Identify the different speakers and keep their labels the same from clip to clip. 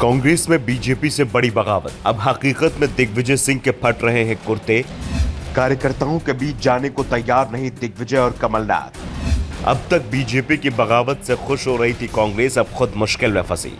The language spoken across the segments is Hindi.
Speaker 1: कांग्रेस में बीजेपी से बड़ी बगावत। अब हकीकत में दिग्विजय सिंह के फट रहे हैं कुर्ते। कार्यकर्ताओं के बीच जाने को तैयार नहीं दिग्विजय और कमलनाथ। अब तक बीजेपी की बगावत से खुश हो रही थी कांग्रेस, अब खुद मुश्किल में फंसी।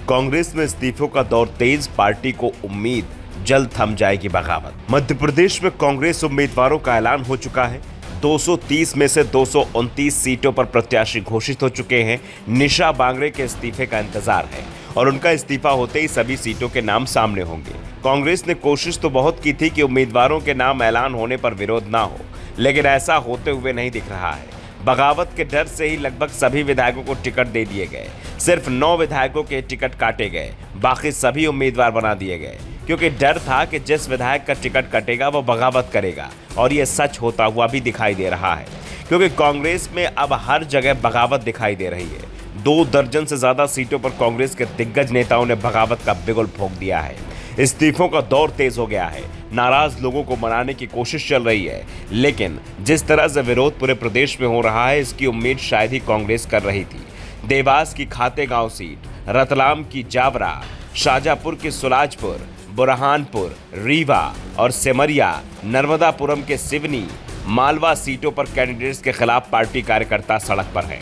Speaker 1: कांग्रेस में इस्तीफों का दौर तेज, पार्टी को उम्मीद जल्द थम जाएगी बगावत। मध्य प्रदेश में कांग्रेस उम्मीदवारों का ऐलान हो चुका है। 230 में से 229 सीटों पर प्रत्याशी घोषित हो चुके हैं। निशा बांगरे के इस्तीफे का इंतजार है और उनका इस्तीफा होते ही सभी सीटों के नाम सामने होंगे। कांग्रेस ने कोशिश तो बहुत की थी कि उम्मीदवारों के नाम ऐलान होने पर विरोध ना हो, लेकिन ऐसा होते हुए नहीं दिख रहा है। बगावत के डर से ही लगभग सभी विधायकों को टिकट दे दिए गए। सिर्फ 9 विधायकों के टिकट काटे गए, बाकी सभी उम्मीदवार बना दिए गए, क्योंकि डर था कि जिस विधायक का टिकट कटेगा वो बगावत करेगा। और ये सच होता हुआ भी दिखाई दे रहा है, क्योंकि कांग्रेस में अब हर जगह बगावत दिखाई दे रही है। 2 दर्जन से ज्यादा सीटों पर कांग्रेस के दिग्गज नेताओं ने बगावत का बिगुल फूंक दिया है। इस्तीफों का दौर तेज हो गया है। नाराज लोगों को मनाने की कोशिश चल रही है, लेकिन जिस तरह से विरोध पूरे प्रदेश में हो रहा है, इसकी उम्मीद शायद ही कांग्रेस कर रही थी। देवास की खातेगांव सीट, रतलाम की जावरा, शाजापुर की सुलाजपुर, बुरहानपुर, रीवा और सेमरिया, नर्मदापुरम के सिवनी, मालवा सीटों पर कैंडिडेट्स के खिलाफ पार्टी कार्यकर्ता सड़क पर हैं।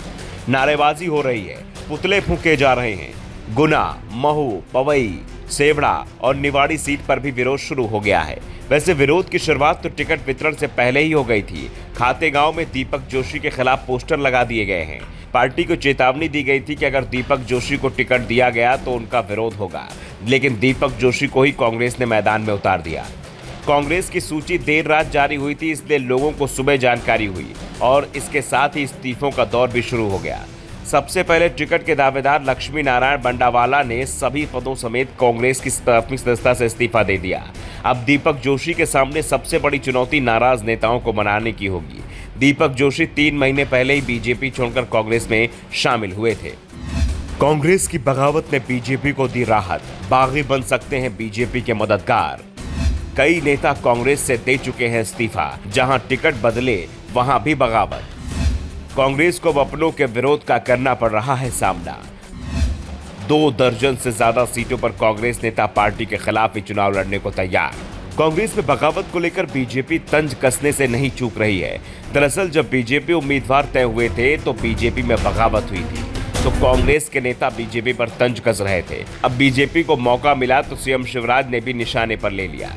Speaker 1: नारेबाजी हो रही है, पुतले फूंके जा रहे हैं। गुना, महू, पवई, सेवड़ा और निवाड़ी सीट पर भी विरोध शुरू हो गया है। वैसे विरोध की शुरुआत तो टिकट वितरण से पहले ही हो गई थी। खातेगांव में दीपक जोशी के खिलाफ पोस्टर लगा दिए गए हैं। पार्टी को चेतावनी दी गई थी कि अगर दीपक जोशी को टिकट दिया गया तो उनका विरोध होगा, लेकिन दीपक जोशी को ही कांग्रेस ने मैदान में उतार दिया। कांग्रेस की सूची देर रात जारी हुई थी, इसलिए लोगों को सुबह जानकारी हुई और इसके साथ ही इस्तीफों का दौर भी शुरू हो गया। सबसे पहले टिकट के दावेदार लक्ष्मी नारायण बंडावाला ने सभी पदों समेत कांग्रेस की प्राथमिक सदस्यता से इस्तीफा दे दिया। अब दीपक जोशी के सामने सबसे बड़ी चुनौती नाराज नेताओं को मनाने की होगी। दीपक जोशी 3 महीने पहले ही बीजेपी छोड़कर कांग्रेस में शामिल हुए थे। कांग्रेस की बगावत ने बीजेपी को दी राहत। बागी बन सकते हैं बीजेपी के मददगार। कई नेता कांग्रेस से दे चुके हैं इस्तीफा। जहां टिकट बदले वहां भी बगावत। कांग्रेस को अपनों के विरोध का करना पड़ रहा है सामना। 2 दर्जन से ज्यादा सीटों पर कांग्रेस नेता पार्टी के खिलाफ ही चुनाव लड़ने को तैयार। कांग्रेस में बगावत को लेकर बीजेपी तंज कसने से नहीं चूक रही है। दरअसल जब बीजेपी उम्मीदवार तय हुए थे तो बीजेपी में बगावत हुई थी, तो कांग्रेस के नेता बीजेपी पर तंज कस रहे थे। अब बीजेपी को मौका मिला तो सीएम शिवराज ने भी निशाने पर ले लिया।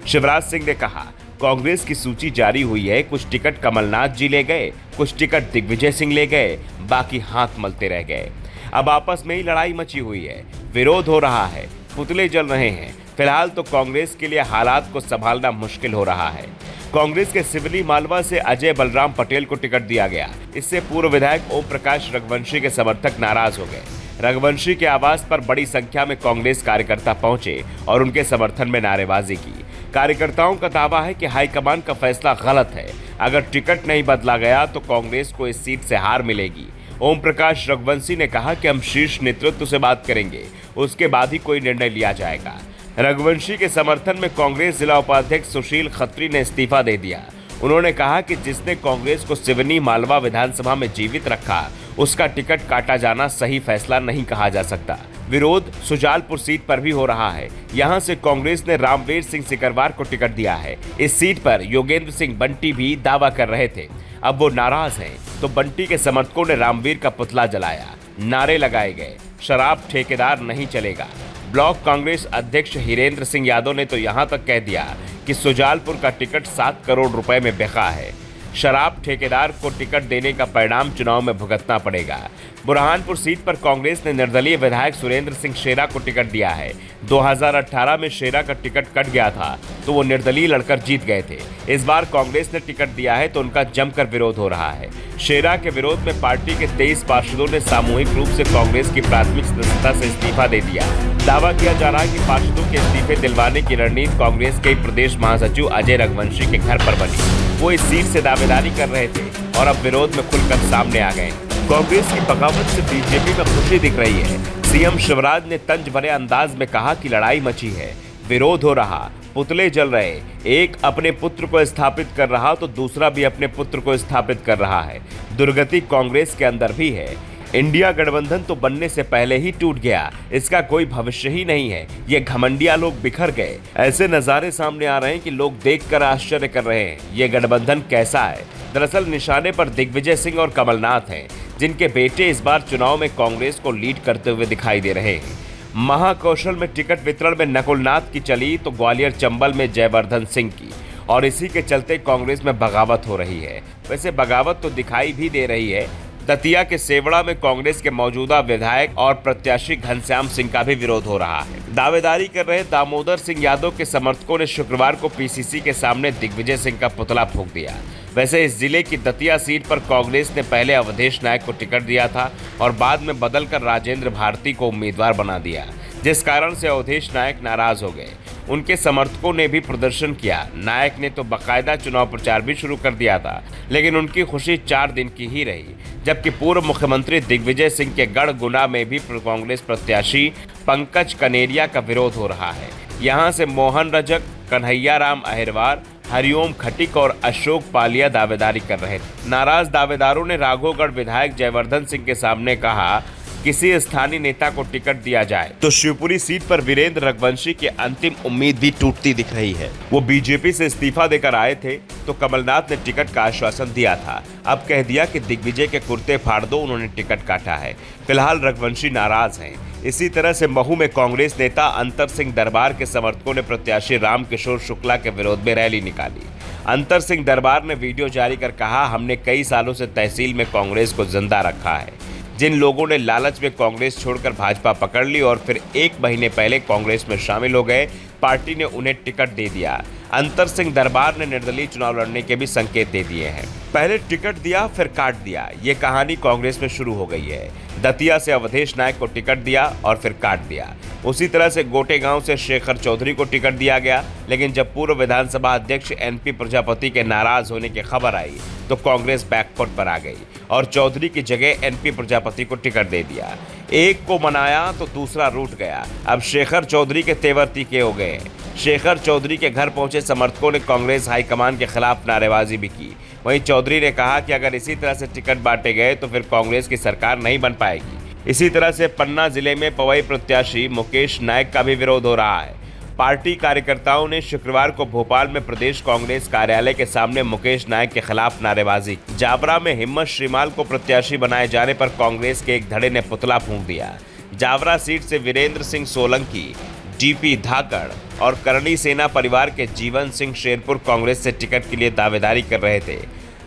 Speaker 1: शिवराज सिंह ने कहा, कांग्रेस की सूची जारी हुई है, कुछ टिकट कमलनाथ जी ले गए, कुछ टिकट दिग्विजय सिंह ले गए, बाकी हाथ मलते रह गए। अब आपस में ही लड़ाई मची हुई है, विरोध हो रहा है, पुतले जल रहे हैं। फिलहाल तो कांग्रेस के लिए हालात को संभालना मुश्किल हो रहा है। कांग्रेस के सिवनी मालवा से अजय बलराम पटेल को टिकट दिया गया। इससे पूर्व विधायक ओम प्रकाश रघुवंशी के समर्थक नाराज हो गए। रघुवंशी के आवास पर बड़ी संख्या में कांग्रेस कार्यकर्ता पहुंचे और उनके समर्थन में नारेबाजी की। कार्यकर्ताओं का दावा है कि हाईकमान का फैसला गलत है। अगर टिकट नहीं बदला गया तो कांग्रेस को इस सीट से हार मिलेगी। ओम प्रकाश रघुवंशी ने कहा कि हम शीर्ष नेतृत्व से बात करेंगे, उसके बाद ही कोई निर्णय लिया जाएगा। रघुवंशी के समर्थन में कांग्रेस जिला उपाध्यक्ष सुशील खत्री ने इस्तीफा दे दिया। उन्होंने कहा कि जिसने कांग्रेस को सिवनी मालवा विधानसभा में जीवित रखा, उसका टिकट काटा जाना सही फैसला नहीं कहा जा सकता। विरोध सुजालपुर सीट पर भी हो रहा है। यहां से कांग्रेस ने रामवीर सिंह सिकरवार को टिकट दिया है। इस सीट पर योगेंद्र सिंह बंटी भी दावा कर रहे थे। अब वो नाराज हैं, तो बंटी के समर्थकों ने रामवीर का पुतला जलाया, नारे लगाए गए, शराब ठेकेदार नहीं चलेगा। ब्लॉक कांग्रेस अध्यक्ष हिरेंद्र सिंह यादव ने तो यहां तक कह दिया कि सुजालपुर का टिकट 7 करोड़ रुपए में बिका है। शराब ठेकेदार को टिकट देने का परिणाम चुनाव में भुगतना पड़ेगा। बुरहानपुर सीट पर कांग्रेस ने निर्दलीय विधायक सुरेंद्र सिंह शेरा को टिकट दिया है। 2018 में शेरा का टिकट कट गया था तो वो निर्दलीय लड़कर जीत गए थे। इस बार कांग्रेस ने टिकट दिया है तो उनका जमकर विरोध हो रहा है। शेरा के विरोध में पार्टी के 23 पार्षदों ने सामूहिक रूप से कांग्रेस की प्राथमिक सदस्यता से इस्तीफा दे दिया। दावा किया जा रहा है कि पार्षदों के इस्तीफे दिलवाने की रणनीति कांग्रेस के प्रदेश महासचिव अजय रघुवंशी के घर पर बनी। वो इस सीट से दावेदारी कर रहे थे और अब विरोध में खुलकर सामने आ गए। कांग्रेस की बगावत से बीजेपी में खुशी दिख रही है। सीएम शिवराज ने तंज भरे अंदाज में कहा कि लड़ाई मची है, विरोध हो रहा, पुतले जल रहे। एक अपने पुत्र को स्थापित कर रहा तो दूसरा भी अपने पुत्र को स्थापित कर रहा है। दुर्गति कांग्रेस के अंदर भी है। इंडिया गठबंधन तो बनने से पहले ही टूट गया, इसका कोई भविष्य ही नहीं है, ये घमंडिया लोग बिखर गए। ऐसे नजारे सामने आ रहे हैं कि लोग देखकर आश्चर्य कर रहे हैं, ये गठबंधन कैसा है। दरअसल निशाने पर दिग्विजय सिंह और कमलनाथ हैं, जिनके बेटे इस बार चुनाव में कांग्रेस को लीड करते हुए दिखाई दे रहे हैं। महाकौशल में टिकट वितरण में नकुलनाथ की चली तो ग्वालियर चंबल में जयवर्धन सिंह की, और इसी के चलते कांग्रेस में बगावत हो रही है। वैसे बगावत तो दिखाई भी दे रही है। दतिया के सेवड़ा में कांग्रेस के मौजूदा विधायक और प्रत्याशी घनश्याम सिंह का भी विरोध हो रहा है। दावेदारी कर रहे दामोदर सिंह यादव के समर्थकों ने शुक्रवार को पीसीसी के सामने दिग्विजय सिंह का पुतला फूंक दिया। वैसे इस जिले की दतिया सीट पर कांग्रेस ने पहले अवधेश नायक को टिकट दिया था और बाद में बदलकर राजेंद्र भारती को उम्मीदवार बना दिया, जिस कारण से अवधेश नायक नाराज हो गए। उनके समर्थकों ने भी प्रदर्शन किया। नायक ने तो बाकायदा चुनाव प्रचार भी शुरू कर दिया था, लेकिन उनकी खुशी 4 दिन की ही रही। जबकि पूर्व मुख्यमंत्री दिग्विजय सिंह के गढ़ गुना में भी कांग्रेस प्रत्याशी पंकज कनेरिया का विरोध हो रहा है। यहां से मोहन रजक, कन्हैया राम अहिरवार, हरिओम खटिक और अशोक पालिया दावेदारी कर रहे थे। नाराज दावेदारों ने राघोगढ़ विधायक जयवर्धन सिंह के सामने कहा किसी स्थानीय नेता को टिकट दिया जाए तो शिवपुरी सीट पर वीरेंद्र रघुवंशी की अंतिम उम्मीद भी टूटती दिख रही है। वो बीजेपी से इस्तीफा देकर आए थे तो कमलनाथ ने टिकट का आश्वासन दिया था, अब कह दिया कि दिग्विजय के कुर्ते फाड़ दो, उन्होंने टिकट काटा है। फिलहाल रघुवंशी नाराज हैं। इसी तरह से महू में कांग्रेस नेता अंतर सिंह दरबार के समर्थकों ने प्रत्याशी रामकिशोर शुक्ला के विरोध में रैली निकाली। अंतर सिंह दरबार ने वीडियो जारी कर कहा, हमने कई सालों से तहसील में कांग्रेस को जिंदा रखा है। जिन लोगों ने लालच में कांग्रेस छोड़कर भाजपा पकड़ ली और फिर 1 महीने पहले कांग्रेस में शामिल हो गए, पार्टी ने उन्हें टिकट दे दिया। अंतर सिंह दरबार ने निर्दलीय चुनाव लड़ने के भी संकेत दे दिए हैं। पहले टिकट दिया फिर काट दिया, ये कहानी कांग्रेस में शुरू हो गई है। दतिया से अवधेश नायक को टिकट दिया और फिर काट दिया। उसी तरह से गोटेगांव से शेखर चौधरी को टिकट दिया गया, लेकिन जब पूर्व विधानसभा अध्यक्ष एनपी प्रजापति के नाराज होने की खबर आई तो कांग्रेस बैकफुट पर आ गई और चौधरी की जगह एनपी प्रजापति को टिकट दे दिया। एक को मनाया तो दूसरा रूठ गया। अब शेखर चौधरी के तेवर तीखे हो गए। शेखर चौधरी के घर पहुंचे समर्थकों ने कांग्रेस हाईकमान के खिलाफ नारेबाजी भी की। वहीं चौधरी ने कहा कि अगर इसी तरह से टिकट बांटे गए तो फिर कांग्रेस की सरकार नहीं बन पाएगी। इसी तरह से पन्ना जिले में पवई प्रत्याशी मुकेश नायक का भी विरोध हो रहा है। पार्टी कार्यकर्ताओं ने शुक्रवार को भोपाल में प्रदेश कांग्रेस कार्यालय के सामने मुकेश नायक के खिलाफ नारेबाजी की। जावरा में हिम्मत श्रीमाल को प्रत्याशी बनाए जाने पर कांग्रेस के एक धड़े ने पुतला फूंक दिया। जावरा सीट से वीरेंद्र सिंह सोलंकी, डीपी धाकड़ और करणी सेना परिवार के जीवन सिंह शेरपुर कांग्रेस से टिकट के लिए दावेदारी कर रहे थे।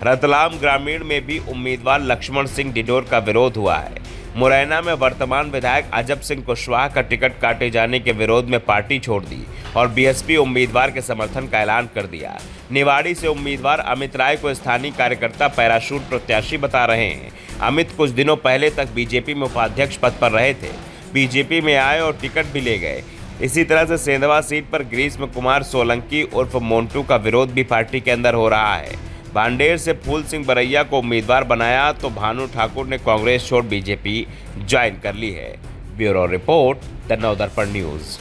Speaker 1: रतलाम ग्रामीण में भी उम्मीदवार लक्ष्मण सिंह डिडोर का विरोध हुआ है। मुरैना में वर्तमान विधायक अजब सिंह कुशवाहा का टिकट काटे जाने के विरोध में पार्टी छोड़ दी और बीएसपी उम्मीदवार के समर्थन का ऐलान कर दिया। निवाड़ी से उम्मीदवार अमित राय को स्थानीय कार्यकर्ता पैराशूट प्रत्याशी बता रहे हैं। अमित कुछ दिनों पहले तक बीजेपी में उपाध्यक्ष पद पर रहे थे, बीजेपी में आए और टिकट भी ले गए। इसी तरह से सेंधवा सीट पर ग्रीष्म कुमार सोलंकी उर्फ मोन्टू का विरोध भी पार्टी के अंदर हो रहा है। भांडेर से फूल सिंह बरैया को उम्मीदवार बनाया तो भानु ठाकुर ने कांग्रेस छोड़ बीजेपी ज्वाइन कर ली है। Bureau report, the Navdarpan news.